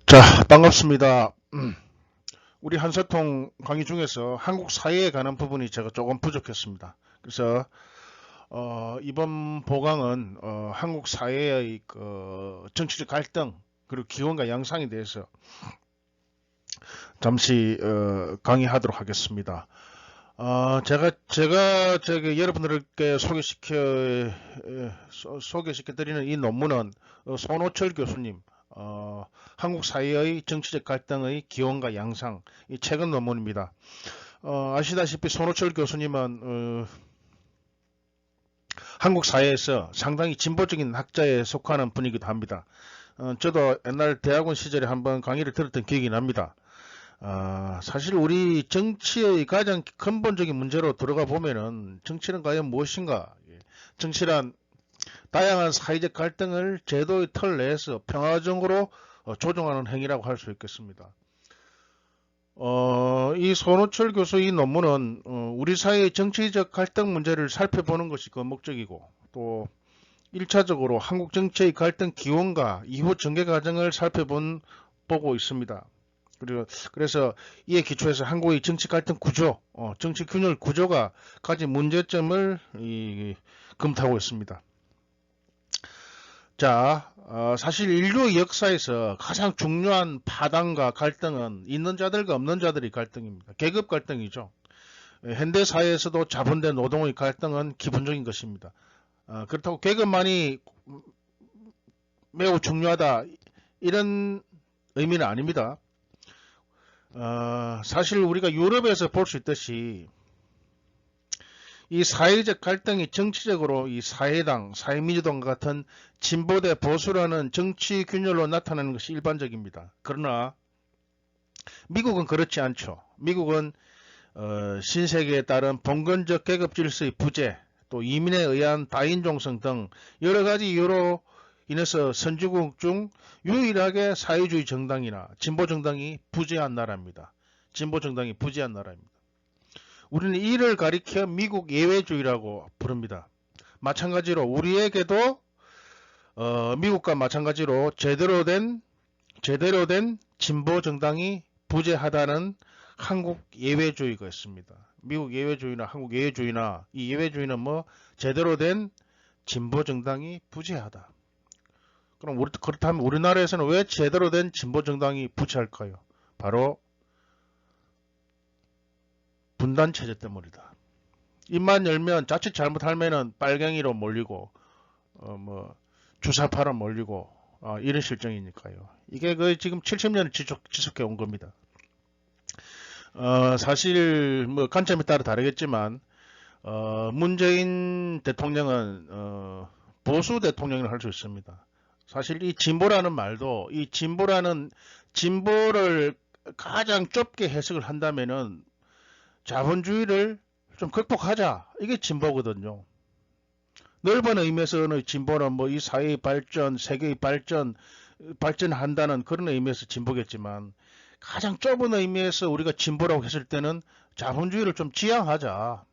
자, 반갑습니다. 우리 한사통 강의 중에서 한국 사회에 관한 부분이 제가 조금 부족했습니다. 그래서 이번 보강은 한국 사회의 그 정치적 갈등 그리고 기원과 양상에 대해서 잠시 강의하도록 하겠습니다. 제가 저기 여러분들께 소개시켜 드리는 이 논문은 손호철 교수님 한국 사회의 정치적 갈등의 기원과 양상 이 최근 논문입니다. 아시다시피 손호철 교수님은 한국 사회에서 상당히 진보적인 학자에 속하는 분이기도 합니다. 저도 옛날 대학원 시절에 한번 강의를 들었던 기억이 납니다. 사실 우리 정치의 가장 근본적인 문제로 들어가 보면은 정치는 과연 무엇인가? 정치란 다양한 사회적 갈등을 제도의 틀 내에서 평화적으로 조정하는 행위라고 할 수 있겠습니다. 이 손호철 교수의 논문은 우리 사회의 정치적 갈등 문제를 살펴보는 것이 그 목적이고 또 1차적으로 한국 정치의 갈등 기원과 이후 전개 과정을 보고 있습니다. 그래서 이에 기초해서 한국의 정치 갈등 구조, 정치 균열 구조가 가진 문제점을 검토하고 있습니다. 자, 사실 인류의 역사에서 가장 중요한 파당과 갈등은 있는 자들과 없는 자들의 갈등입니다. 계급 갈등이죠. 현대 사회에서도 자본대 노동의 갈등은 기본적인 것입니다. 그렇다고 계급만이 매우 중요하다 이런 의미는 아닙니다. 사실 우리가 유럽에서 볼 수 있듯이 이 사회적 갈등이 정치적으로 이 사회당, 사회민주당 같은 진보 대 보수라는 정치 균열로 나타나는 것이 일반적입니다. 그러나 미국은 그렇지 않죠. 미국은 신세계에 따른 봉건적 계급 질서의 부재, 또 이민에 의한 다인종성 등 여러 가지 이유로 인해서 선진국 중 유일하게 사회주의 정당이나 진보 정당이 부재한 나라입니다. 진보 정당이 부재한 나라입니다. 우리는 이를 가리켜 미국 예외주의라고 부릅니다. 마찬가지로 우리에게도 미국과 마찬가지로 제대로 된 진보 정당이 부재하다는 한국 예외주의가 있습니다. 미국 예외주의나 한국 예외주의나 이 예외주의는 뭐 제대로 된 진보 정당이 부재하다. 그럼 그렇다면 우리나라에서는 왜 제대로 된 진보 정당이 부재할까요? 바로 분단 체제 때문이다. 입만 열면 자칫 잘못하면은 빨갱이로 몰리고 뭐 주사파로 몰리고 이런 실정이니까요. 이게 거의 지금 70년을 지속해 온 겁니다. 사실 뭐 관점에 따라 다르겠지만 문재인 대통령은 보수 대통령을 할 수 있습니다. 사실 이 진보라는 말도 이 진보를 가장 좁게 해석을 한다면은 자본주의를 좀 극복하자 이게 진보거든요. 넓은 의미에서는 진보는 뭐 이 사회의 발전, 세계의 발전한다는 그런 의미에서 진보겠지만 가장 좁은 의미에서 우리가 진보라고 했을 때는 자본주의를 좀 지향하자.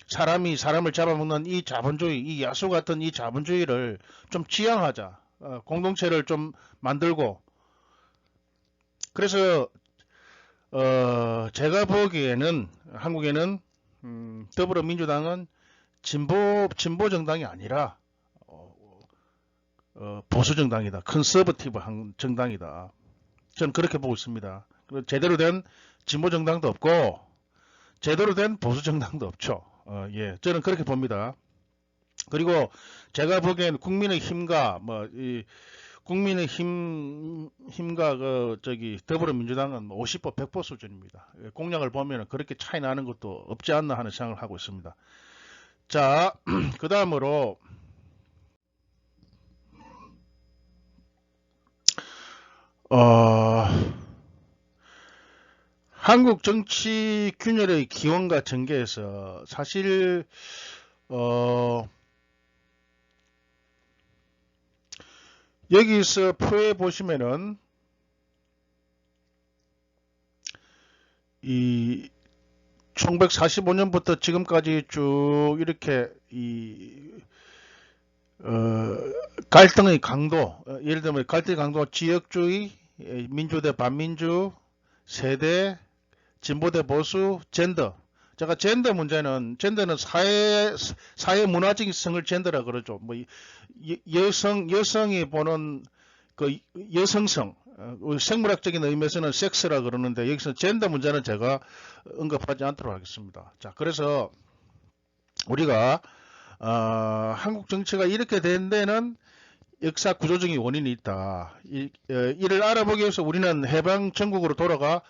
사람이 사람을 잡아먹는 이 자본주의, 이 야수 같은 이 자본주의를 좀 지향하자. 공동체를 좀 만들고. 그래서 제가 보기에는 한국에는 더불어민주당은 진보 정당이 아니라 보수 정당이다. 컨서버티브한 정당이다. 저는 그렇게 보고 있습니다. 제대로 된 진보 정당도 없고 제대로 된 보수 정당도 없죠. 예, 저는 그렇게 봅니다. 그리고 제가 보기엔 국민의힘과 국민의힘과 더불어민주당은 50% 100% 수준입니다. 공약을 보면 그렇게 차이 나는 것도 없지 않나 하는 생각을 하고 있습니다. 자, 그 다음으로 어, 한국 정치 균열의 기원과 전개에서 사실 여기서 표에 보시면은 이 1945년부터 지금까지 쭉 이렇게 갈등의 강도, 예를 들면 갈등의 강도 지역주의, 민주 대 반민주, 세대, 진보 대 보수, 젠더. 제가 젠더는 사회 문화적성을 젠더라 그러죠. 뭐 여성이 보는 그 여성성, 생물학적인 의미에서는 섹스라 그러는데 여기서 젠더 문제는 제가 언급하지 않도록 하겠습니다. 자, 그래서 우리가 한국 정치가 이렇게 된 데는 역사 구조적인 원인이 있다. 이를 알아보기 위해서 우리는 해방 전국으로 돌아가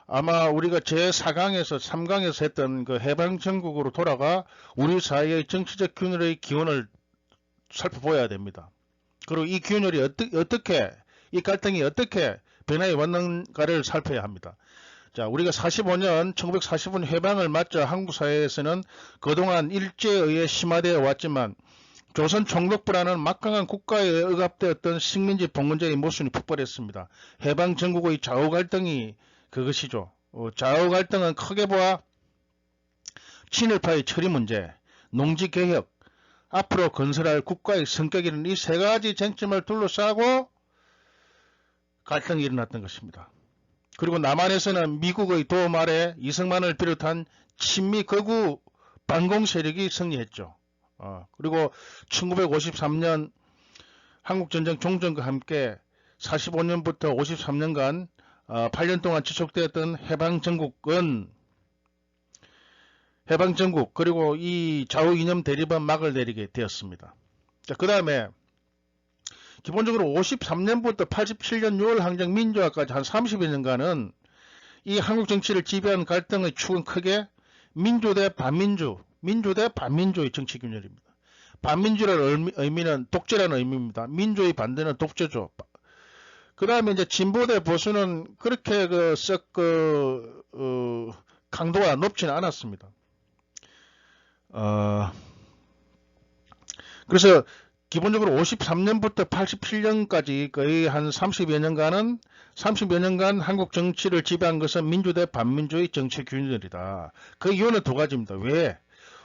아마 우리가 제4강에서 3강에서 했던 그 해방 전국으로 돌아가 우리 사회의 정치적 균열의 기원을 살펴보아야 됩니다. 그리고 이 균열이 이 갈등이 어떻게 변화해 왔는가를 살펴야 합니다. 자, 우리가 1945년 해방을 맞자 한국 사회에서는 그동안 일제에 의해 심화되어 왔지만 조선 총독부라는 막강한 국가에 억압되었던 식민지 봉건제의 모순이 폭발했습니다. 해방 전국의 좌우 갈등이 그것이죠. 좌우 갈등은 크게 보아 친일파의 처리 문제, 농지 개혁, 앞으로 건설할 국가의 성격이라는 이 세 가지 쟁점을 둘러싸고 갈등이 일어났던 것입니다. 그리고 남한에서는 미국의 도움 아래 이승만을 비롯한 친미 거구 반공 세력이 승리했죠. 그리고 1953년 한국전쟁 종전과 함께 45년부터 53년간 8년 동안 지속되었던 해방전국 그리고 이 좌우 이념 대립은 막을 내리게 되었습니다. 자, 그 다음에 기본적으로 53년부터 87년 6월 항쟁 민주화까지 한 30여 년간은 이 한국 정치를 지배한 갈등의 축은 크게 민주 대 반민주의 정치 균열입니다. 반민주라는 의미는 독재라는 의미입니다. 민주의 반대는 독재죠. 그 다음에 이제 진보 대 보수는 그렇게 강도가 높지는 않았습니다. 그래서 기본적으로 53년부터 87년까지 거의 한 30여 년간 한국 정치를 지배한 것은 민주 대 반민주의 정치 균열이다. 그 이유는 두 가지입니다. 왜?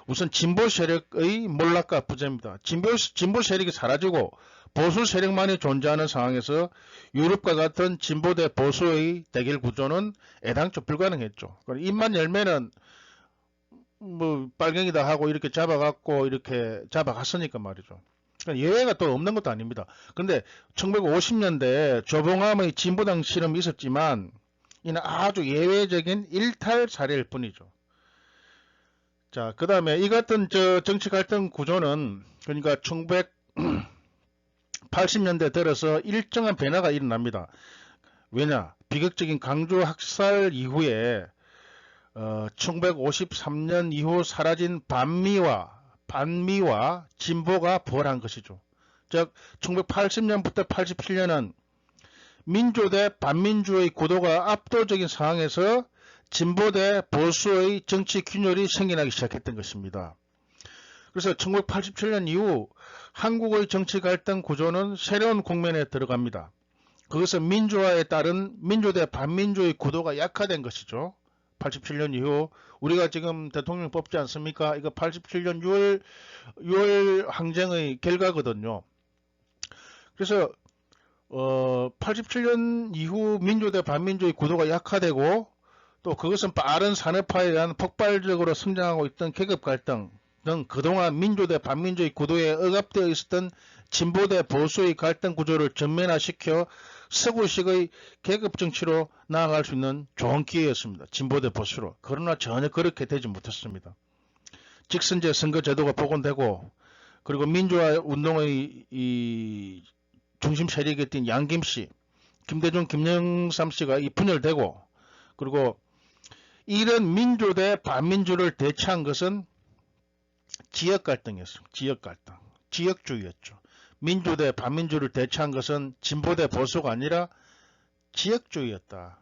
우선 진보 세력의 몰락과 부재입니다. 진보 세력이 사라지고 보수 세력만이 존재하는 상황에서 유럽과 같은 진보 대 보수의 대결 구조는 애당초 불가능했죠. 입만 열면은 뭐 빨갱이다 하고 이렇게 잡아갔으니까 말이죠. 예외가 또 없는 것도 아닙니다. 그런데 1950년대 조봉암의 진보당 실험이 있었지만 이는 아주 예외적인 일탈 사례일 뿐이죠. 자, 그 다음에 이 같은 정치 갈등 구조는 그러니까 1980년대 들어서 일정한 변화가 일어납니다. 왜냐? 비극적인 강주 학살 이후에 1953년 이후 사라진 반미와 진보가 부활한 것이죠. 즉 1980년부터 87년은 민주 대 반민주의 구도가 압도적인 상황에서 진보 대 보수의 정치 균열이 생겨나기 시작했던 것입니다. 그래서 1987년 이후 한국의 정치 갈등 구조는 새로운 국면에 들어갑니다. 그것은 민주화에 따른 민주 대 반민주의 구도가 약화된 것이죠. 87년 이후 우리가 지금 대통령 뽑지 않습니까? 이거 87년 6월 항쟁의 결과거든요. 그래서 87년 이후 민주 대 반민주의 구도가 약화되고 또 그것은 빠른 산업화에 의한 폭발적으로 성장하고 있던 계급 갈등 등 그동안 민주 대 반민주의 구도에 억압되어 있었던 진보 대 보수의 갈등 구조를 전면화시켜 서구식의 계급 정치로 나아갈 수 있는 좋은 기회였습니다. 진보 대 보수로. 그러나 전혀 그렇게 되지 못했습니다. 직선제 선거 제도가 복원되고 그리고 민주화 운동의 이 중심 세력이었던 양김씨, 김대중, 김영삼 씨가 분열되고 그리고 이런 민주 대 반민주를 대체한 것은 지역 갈등이었습니다. 지역 갈등. 지역주의였죠. 민주 대 반민주를 대체한 것은 진보 대 보수가 아니라 지역주의였다.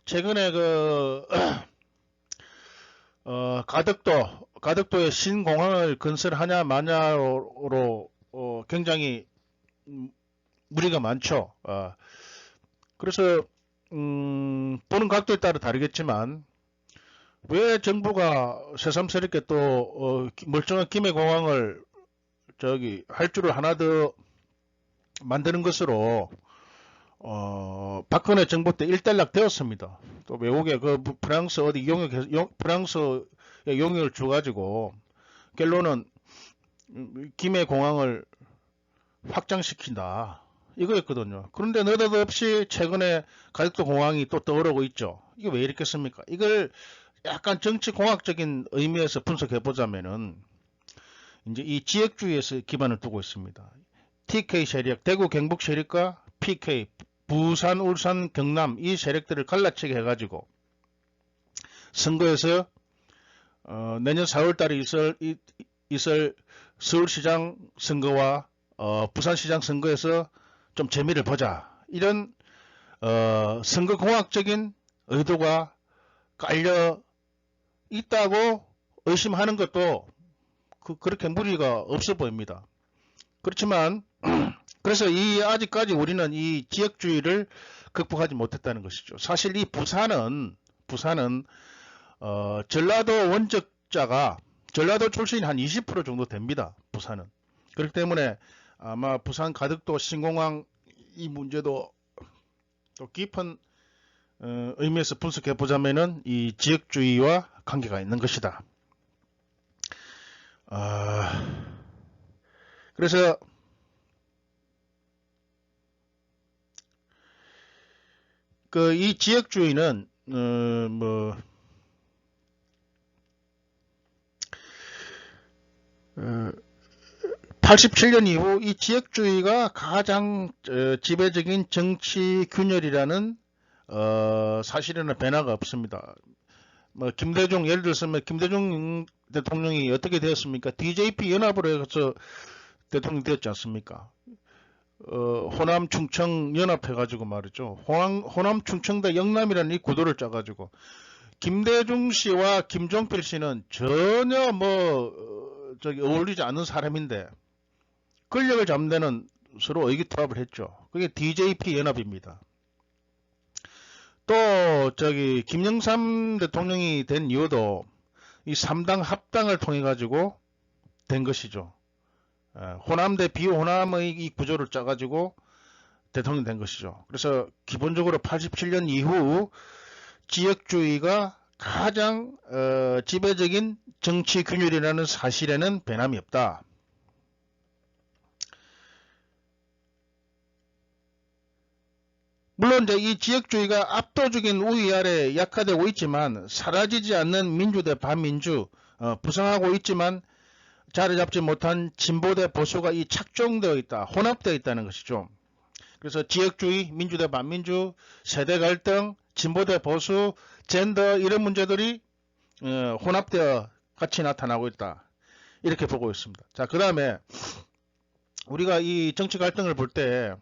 최근에 가덕도에 신공항을 건설하냐 마냐로 굉장히 무리가 많죠. 그래서 보는 각도에 따라 다르겠지만 왜 정부가 새삼스럽게 또 멀쩡한 김해공항을 할 줄을 하나 더 만드는 것으로 박근혜 정부 때 일단락 되었습니다. 또 외국에 그 프랑스 어디 프랑스에 용역을 줘가지고 결론은 김해 공항을 확장시킨다. 이거였거든요. 그런데 느닷없이 최근에 가덕도 공항이 또 떠오르고 있죠. 이게 왜 이렇겠습니까? 이걸 약간 정치공학적인 의미에서 분석해 보자면은 이제 이 지역주의에서 기반을 두고 있습니다. TK 세력, 대구 경북 세력과 PK, 부산, 울산, 경남 이 세력들을 갈라치게 해가지고 선거에서 내년 4월달에 있을 서울시장 선거와 부산시장 선거에서 좀 재미를 보자. 이런 선거공학적인 의도가 깔려 있다고 의심하는 것도 그렇게 무리가 없어 보입니다. 그렇지만 그래서 아직까지 우리는 이 지역주의를 극복하지 못했다는 것이죠. 사실 이 부산은 전라도 원적자가 전라도 출신이 한 20% 정도 됩니다. 부산은. 그렇기 때문에 아마 부산 가덕도 신공항 이 문제도 또 깊은 의미에서 분석해 보자면은 이 지역주의와 관계가 있는 것이다. 그래서 이 지역주의는 87년 이후 이 지역주의가 가장 지배적인 정치 균열이라는 사실에는 변화가 없습니다. 김대중 예를 들면 김대중 대통령이 어떻게 되었습니까? DJP 연합으로 해서 대통령이 되었지 않습니까? 호남 충청 연합해가지고 말이죠. 호남 충청 대 영남이라는 이 구도를 짜가지고 김대중 씨와 김종필 씨는 전혀 어울리지 않는 사람인데 권력을 잡는 데는 서로 의기투합을 했죠. 그게 DJP 연합입니다. 또 김영삼 대통령이 된 이유도 이 3당 합당을 통해 가지고 된 것이죠. 호남 대 비호남의 이 구조를 짜가지고 대통령이 된 것이죠. 그래서 기본적으로 87년 이후 지역주의가 가장 지배적인 정치 균열이라는 사실에는 변함이 없다. 물론 이제 이 지역주의가 압도적인 우위 아래 약화되고 있지만 사라지지 않는 민주 대 반민주, 부상하고 있지만 자리 잡지 못한 진보 대 보수가 이 착종되어 있다, 혼합되어 있다는 것이죠. 그래서 지역주의, 민주 대 반민주, 세대 갈등, 진보 대 보수, 젠더 이런 문제들이 혼합되어 같이 나타나고 있다. 이렇게 보고 있습니다. 자, 그 다음에 우리가 이 정치 갈등을 볼 때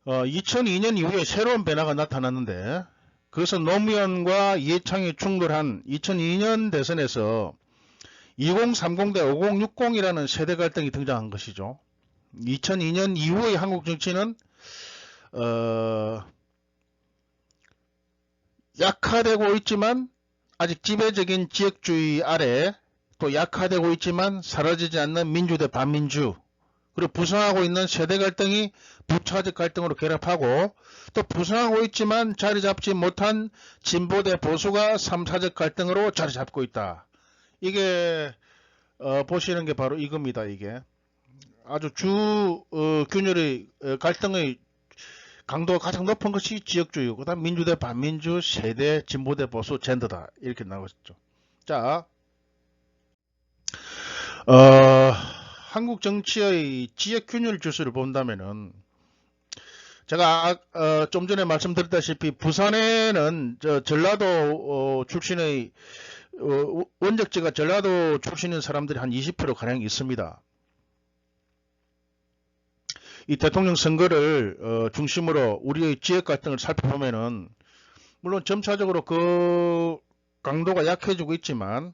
2002년 이후에 새로운 변화가 나타났는데 그것은 노무현과 이해창이 충돌한 2002년 대선에서 2030 대 5060이라는 세대 갈등이 등장한 것이죠. 2002년 이후의 한국 정치는 약화되고 있지만 아직 지배적인 지역주의 아래 또 약화되고 있지만 사라지지 않는 민주 대 반민주 그리고 부상하고 있는 세대 갈등이 부차적 갈등으로 결합하고 또 부상하고 있지만 자리 잡지 못한 진보 대 보수가 3사적 갈등으로 자리 잡고 있다. 이게 보시는 게 바로 이겁니다. 이게 아주 균열의 갈등의 강도가 가장 높은 것이 지역주의고 그 다음 민주 대 반민주, 세대, 진보 대 보수, 젠더다. 이렇게 나오겠죠. 자, 한국 정치의 지역 균열 지수를 본다면은 제가 좀 전에 말씀드렸다시피 부산에는 전라도 출신의 원적지가 전라도 출신인 사람들이 한 20% 가량 있습니다. 이 대통령 선거를 중심으로 우리의 지역 갈등을 살펴보면은 물론 점차적으로 그 강도가 약해지고 있지만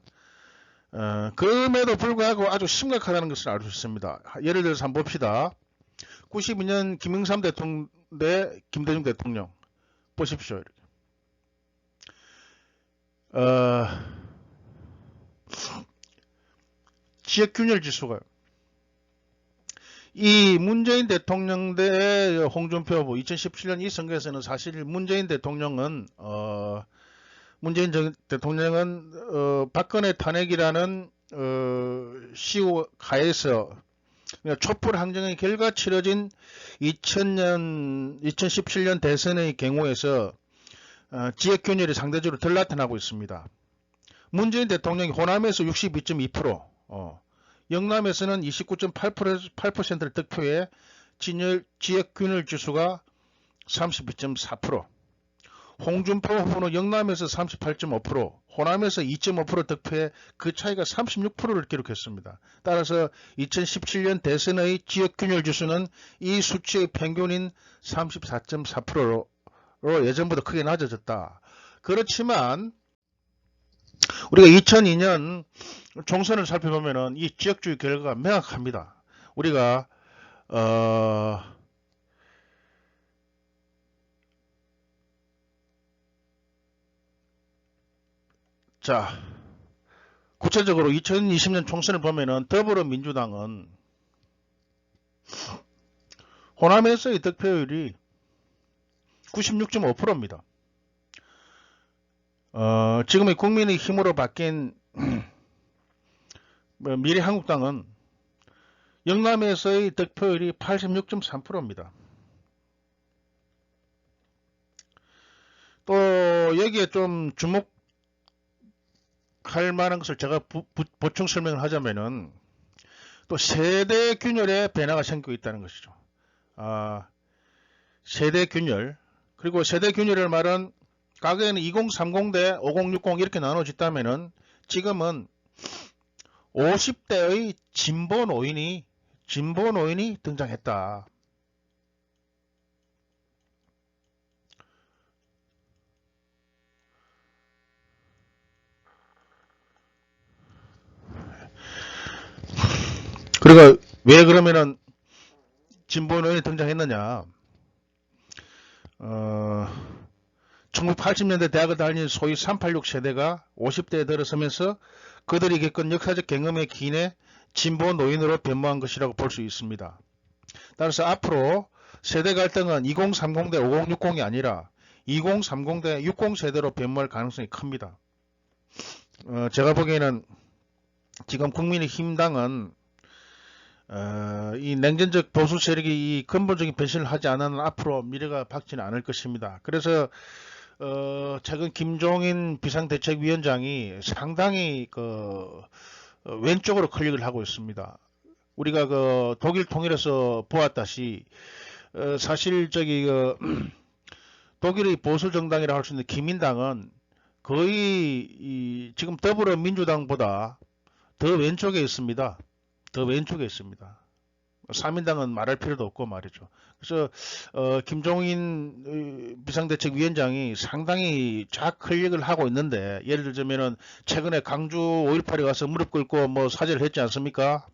그럼에도 불구하고 아주 심각하다는 것을 알 수 있습니다. 예를 들어서 한번 봅시다. 92년 김영삼 대통령 대 김대중 대통령 보십시오. 지역 균열 지수가 이 문재인 대통령 대 홍준표 후보 2017년 이 선거에서는 사실 문재인 대통령은 박근혜 탄핵이라는 시효 하에서 촛불 항쟁의 결과 치러진 2017년 대선의 경우에서 지역 균열이 상대적으로 덜 나타나고 있습니다. 문재인 대통령이 호남에서 62.2%, 영남에서는 29.8%를 득표해 지역 균열 지수가 32.4%, 홍준표 후보는 영남에서 38.5%, 호남에서 2.5% 득표해 그 차이가 36%를 기록했습니다. 따라서 2017년 대선의 지역균열 지수는 이 수치의 평균인 34.4%로 예전보다 크게 낮아졌다. 그렇지만 우리가 2002년 총선을 살펴보면 이 지역주의 결과가 명확합니다. 우리가 자, 구체적으로 2020년 총선을 보면은 더불어민주당은 호남에서의 득표율이 96.5%입니다. 지금의 국민의힘으로 바뀐 미래한국당은 영남에서의 득표율이 86.3%입니다. 또 여기에 좀 주목할 만한 것을 제가 보충 설명을 하자면은 또 세대 균열의 변화가 생기고 있다는 것이죠. 세대 균열, 그리고 세대 균열을 말은 과거에는 2030 대 5060 이렇게 나눠졌다면은 지금은 50대의 진보 노인이 등장했다. 그러니까 왜 그러면은 진보 노인이 등장했느냐? 1980년대 대학을 다닌 소위 386 세대가 50대에 들어서면서 그들이 겪은 역사적 경험의 기인에 진보 노인으로 변모한 것이라고 볼 수 있습니다. 따라서 앞으로 세대 갈등은 2030 대 5060이 아니라 2030 대 60 세대로 변모할 가능성이 큽니다. 제가 보기에는 지금 국민의힘당은 이 냉전적 보수 세력이 이 근본적인 변신을 하지 않으면 앞으로 미래가 밝지는 않을 것입니다. 그래서 최근 김종인 비상대책위원장이 상당히 왼쪽으로 클릭을 하고 있습니다. 우리가 독일 통일에서 보았다시 사실 독일의 보수 정당이라고 할 수 있는 기민당은 거의 지금 더불어민주당보다 더 왼쪽에 있습니다. 더 왼쪽에 있습니다. 3인당은 말할 필요도 없고 말이죠. 그래서 김종인 비상대책위원장이 상당히 좌클릭을 하고 있는데, 예를 들자면은 최근에 강주 5.18에 가서 무릎 꿇고 뭐 사죄를 했지 않습니까?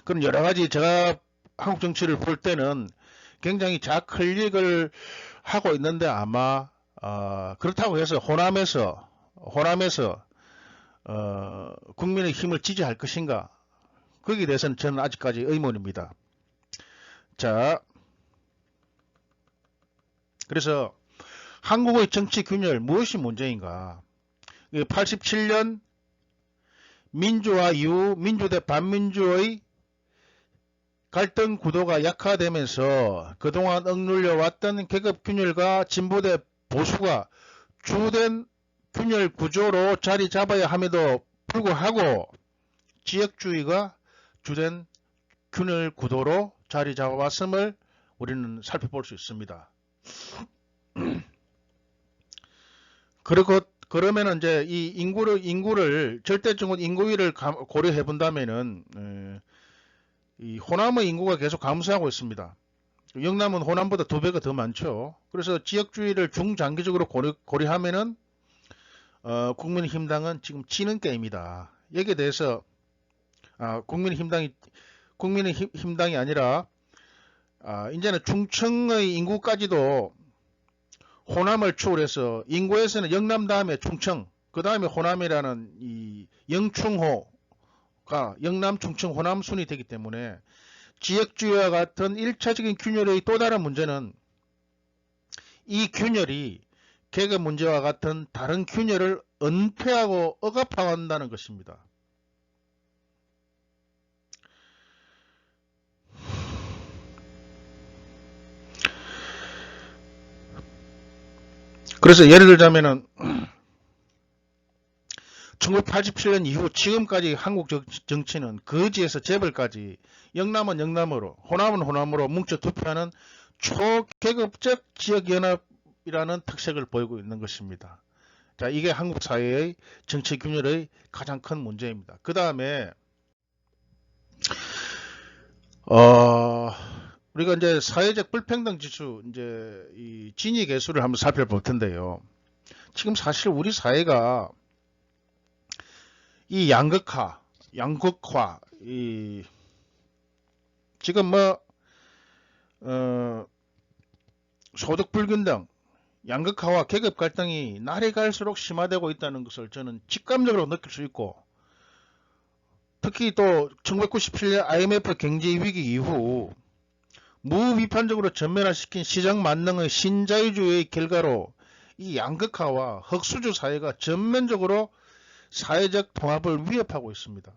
그런 여러 가지 제가 한국 정치를 볼 때는 굉장히 좌클릭을 하고 있는데, 아마 그렇다고 해서 호남에서 국민의 힘을 지지할 것인가? 거기에 대해서는 저는 아직까지 의문입니다. 자, 그래서 한국의 정치 균열 무엇이 문제인가? 87년 민주화 이후 민주 대 반민주의 갈등 구도가 약화되면서 그동안 억눌려 왔던 계급 균열과 진보 대 보수가 주된 균열 구조로 자리 잡아야 함에도 불구하고 지역주의가 주된 균열 구도로 자리 잡아왔음을 우리는 살펴볼 수 있습니다. 그러면 이제 이 인구를 절대적인 인구위를 고려해 본다면은 이 호남의 인구가 계속 감소하고 있습니다. 영남은 호남보다 2배가 더 많죠. 그래서 지역주의를 중장기적으로 고려하면은 국민의힘당은 지금 지는 게임이다. 여기에 대해서 국민의힘당이 아니라 이제는 중청의 인구까지도 호남을 초월해서 인구에서는 영남 다음에 충청, 그 다음에 호남이라는 이 영충호가 영남, 충청, 호남 순이 되기 때문에 지역주의와 같은 1차적인 균열의 또 다른 문제는 이 균열이 계급 문제와 같은 다른 균열을 은폐하고 억압한다는 것입니다. 그래서 예를 들자면은 1987년 이후 지금까지 한국 정치는 거지에서 재벌까지 영남은 영남으로 호남은 호남으로 뭉쳐 투표하는 초계급적 지역연합이라는 특색을 보이고 있는 것입니다. 자, 이게 한국 사회의 정치 균열의 가장 큰 문제입니다. 그 다음에 우리가 이제 사회적 불평등 지수, 이제 이 진위 계수를 한번 살펴볼 텐데요. 지금 사실 우리 사회가 이 양극화, 지금 뭐 소득 불균등, 양극화와 계급 갈등이 날이 갈수록 심화되고 있다는 것을 저는 직감적으로 느낄 수 있고, 특히 또 1997년 IMF 경제 위기 이후 무비판적으로 전면화시킨 시장 만능의 신자유주의의 결과로 이 양극화와 흑수저 사회가 전면적으로 사회적 통합을 위협하고 있습니다.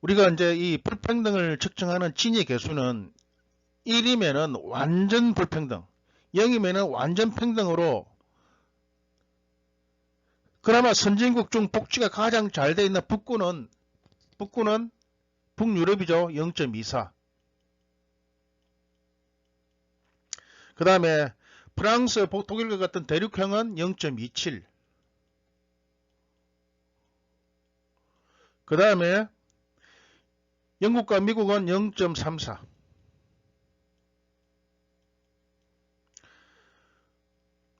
우리가 이제 이 불평등을 측정하는 진위 계수는 1이면은 완전 불평등, 0이면은 완전 평등으로 그나마 선진국 중 복지가 가장 잘 돼 있는 북구는 북유럽이죠. 0.24. 그 다음에 프랑스, 독일과 같은 대륙형은 0.27. 그 다음에 영국과 미국은 0.34.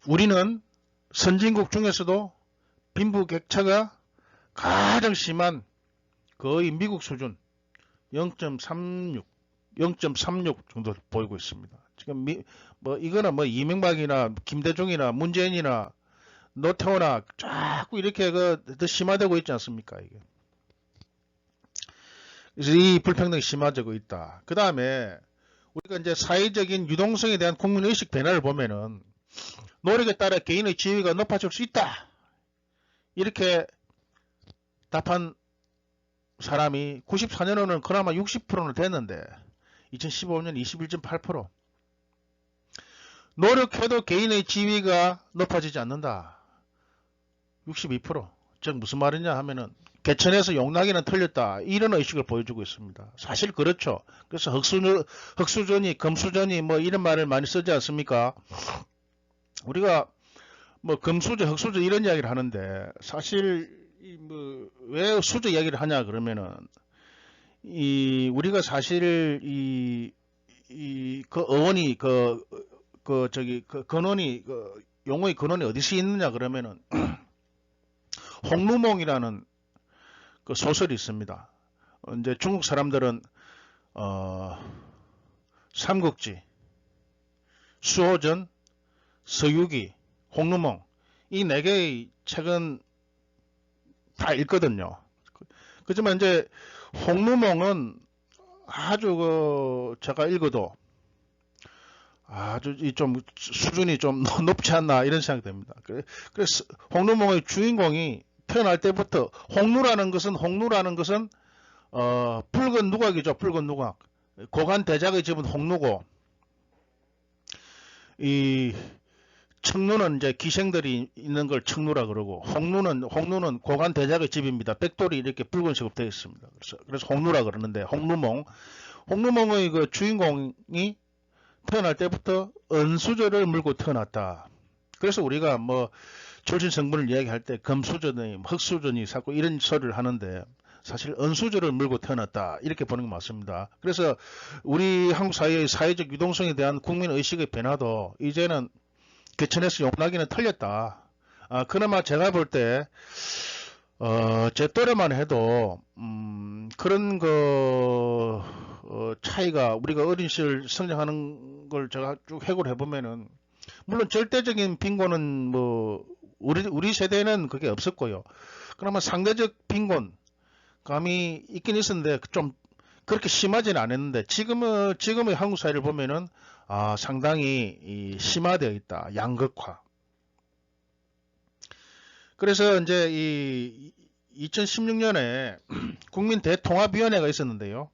우리는 선진국 중에서도 빈부격차가 가장 심한 거의 미국 수준 0.36 정도 보이고 있습니다. 지금 이거는 뭐 이명박이나 김대중이나 문재인이나 노태우나 자꾸 이렇게 더 심화되고 있지 않습니까? 이게. 그래서 이 불평등이 심화되고 있다. 그 다음에 우리가 이제 사회적인 유동성에 대한 국민의식 변화를 보면은 노력에 따라 개인의 지위가 높아질 수 있다. 이렇게 답한 사람이 94년에는 그나마 60%는 됐는데 2015년 21.8%. 노력해도 개인의 지위가 높아지지 않는다. 62%. 즉 무슨 말이냐 하면은 개천에서 용나기는 틀렸다. 이런 의식을 보여주고 있습니다. 사실 그렇죠. 그래서 흑수저니 금수저니 뭐 이런 말을 많이 쓰지 않습니까? 우리가 뭐 금수저 흑수저 이런 이야기를 하는데 사실 왜 수저 이야기를 하냐 그러면은 우리가 사실 그 어원이 근원이 용어의 근원이 어디서 있느냐 그러면은 홍루몽이라는 그 소설이 있습니다. 이제 중국 사람들은 삼국지, 수호전, 서유기, 홍루몽 이 네 개의 책은 다 읽거든요. 그렇지만 이제 홍루몽은 아주 제가 읽어도 아주 좀 수준이 좀 높지 않나 이런 생각이 듭니다. 그래서 홍루몽의 주인공이 태어날 때부터 홍루라는 것은 붉은 누각이죠. 붉은 누각. 고관 대작의 집은 홍루고 이 청루는 이제 기생들이 있는 걸 청루라 그러고 홍루는 고관 대작의 집입니다. 백돌이 이렇게 붉은색으로 되어 있습니다. 그래서 홍루라 그러는데 홍루몽의 그 주인공이 태어날 때부터 은수저를 물고 태어났다. 그래서 우리가 뭐 출신 성분을 이야기할 때 금수저니 흑수저니 자꾸 이런 소리를 하는데 사실 은수저를 물고 태어났다 이렇게 보는 게 맞습니다. 그래서 우리 한국 사회의 사회적 유동성에 대한 국민의식의 변화도 이제는 개천에서 용나기는 틀렸다. 그나마 제가 볼 때 제 또래만 해도 그런 차이가 우리가 어린 시절 성장하는 걸 제가 쭉 해고를 해보면은 물론 절대적인 빈곤은 뭐 우리 세대는 그게 없었고요. 그나마 상대적 빈곤 감이 있긴 있었는데 좀 그렇게 심하지는 않았는데 지금의 한국 사회를 보면은 상당히 심화되어 있다. 양극화. 그래서 이제 이 2016년에 국민 대통합위원회가 있었는데요.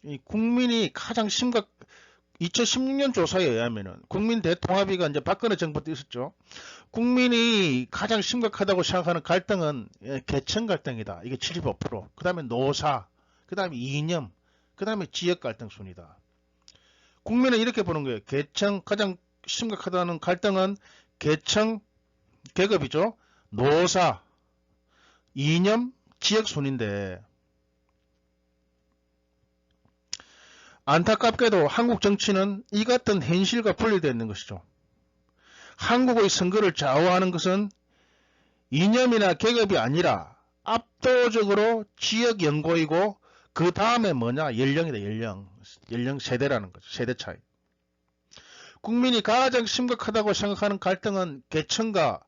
이 국민이 가장 2016년 조사에 의하면은 국민 대통합위가 이제 박근혜 정부 때 있었죠. 국민이 가장 심각하다고 생각하는 갈등은 계층 갈등이다. 이게 75%. 그 다음에 노사, 그 다음에 이념, 그 다음에 지역 갈등 순이다. 국민은 이렇게 보는 거예요. 가장 심각하다는 갈등은 계층, 계급이죠. 노사, 이념, 지역 순인데 안타깝게도 한국 정치는 이 같은 현실과 분리되어 있는 것이죠. 한국의 선거를 좌우하는 것은 이념이나 계급이 아니라 압도적으로 지역 연고이고 그 다음에 뭐냐? 연령이다. 연령 세대라는 거죠. 세대 차이. 국민이 가장 심각하다고 생각하는 갈등은 계층과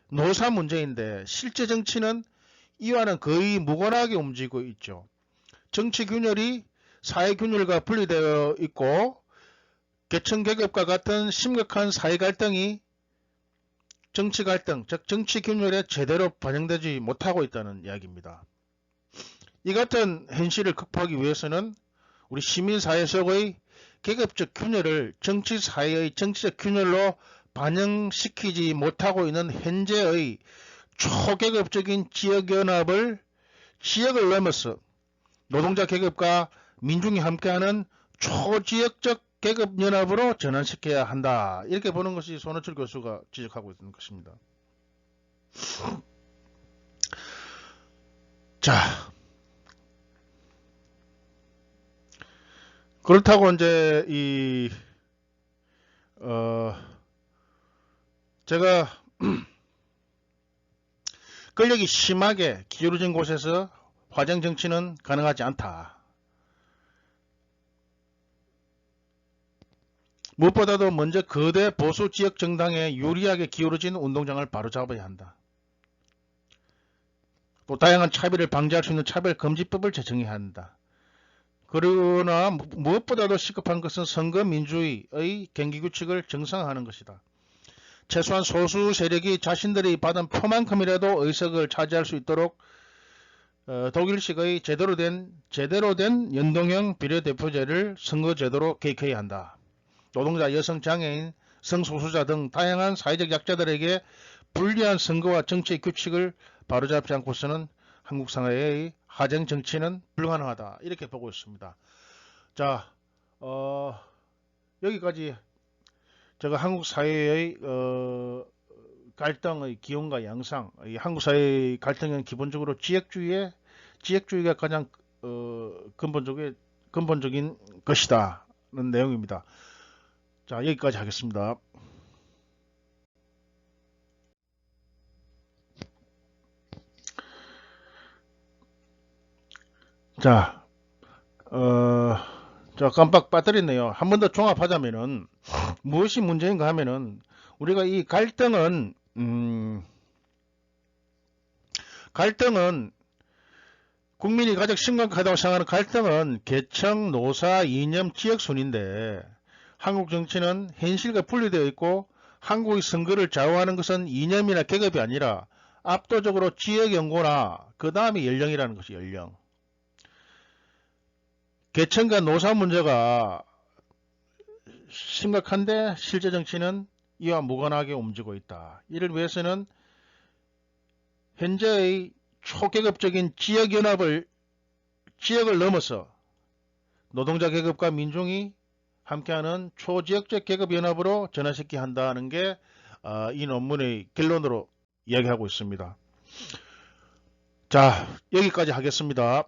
노사 문제인데 실제 정치는 이와는 거의 무관하게 움직이고 있죠. 정치 균열이 사회 균열과 분리되어 있고 계층 계급과 같은 심각한 사회 갈등이 정치 갈등, 즉 정치 균열에 제대로 반영되지 못하고 있다는 이야기입니다. 이 같은 현실을 극복하기 위해서는 우리 시민사회 속의 계급적 균열을 정치사회의 정치적 균열로 반영시키지 못하고 있는 현재의 초계급적인 지역연합을 지역을 넘어서 노동자 계급과 민중이 함께하는 초지역적 계급연합으로 전환시켜야 한다. 이렇게 보는 것이 손호철 교수가 지적하고 있는 것입니다. 자, 그렇다고 이제 제가 권력이 심하게 기울어진 곳에서 화정 정치는 가능하지 않다. 무엇보다도 먼저 거대 보수 지역 정당에 유리하게 기울어진 운동장을 바로잡아야 한다. 또 다양한 차별을 방지할 수 있는 차별금지법을 제정해야 한다. 그러나 무엇보다도 시급한 것은 선거민주주의의 경기규칙을 정상화하는 것이다. 최소한 소수 세력이 자신들이 받은 표만큼이라도 의석을 차지할 수 있도록 독일식의 제대로 된 연동형 비례대표제를 선거제도로 개혁해야 한다. 노동자, 여성, 장애인, 성소수자 등 다양한 사회적 약자들에게 불리한 선거와 정치의 규칙을 바로잡지 않고서는 한국 사회의 하정 정치는 불가능하다. 이렇게 보고 있습니다. 자, 여기까지 제가 한국 사회의 갈등의 기원과 양상, 한국 사회의 갈등은 기본적으로 지역주의가 가장 근본적인 것이다는 내용입니다. 자, 여기까지 하겠습니다. 자, 깜빡 빠뜨렸네요. 한 번 더 종합하자면은 무엇이 문제인가 하면은 우리가 이 갈등은 국민이 가장 심각하다고 생각하는 갈등은 계층, 노사, 이념, 지역 순인데 한국 정치는 현실과 분리되어 있고 한국의 선거를 좌우하는 것은 이념이나 계급이 아니라 압도적으로 지역 연고나 그 다음에 연령이라는 것이 연령. 계층과 노사 문제가 심각한데 실제 정치는 이와 무관하게 움직이고 있다. 이를 위해서는 현재의 초계급적인 지역을 넘어서 노동자 계급과 민중이 함께하는 초지역적 계급연합으로 전환시켜야 한다는 게 이 논문의 결론으로 이야기하고 있습니다. 자, 여기까지 하겠습니다.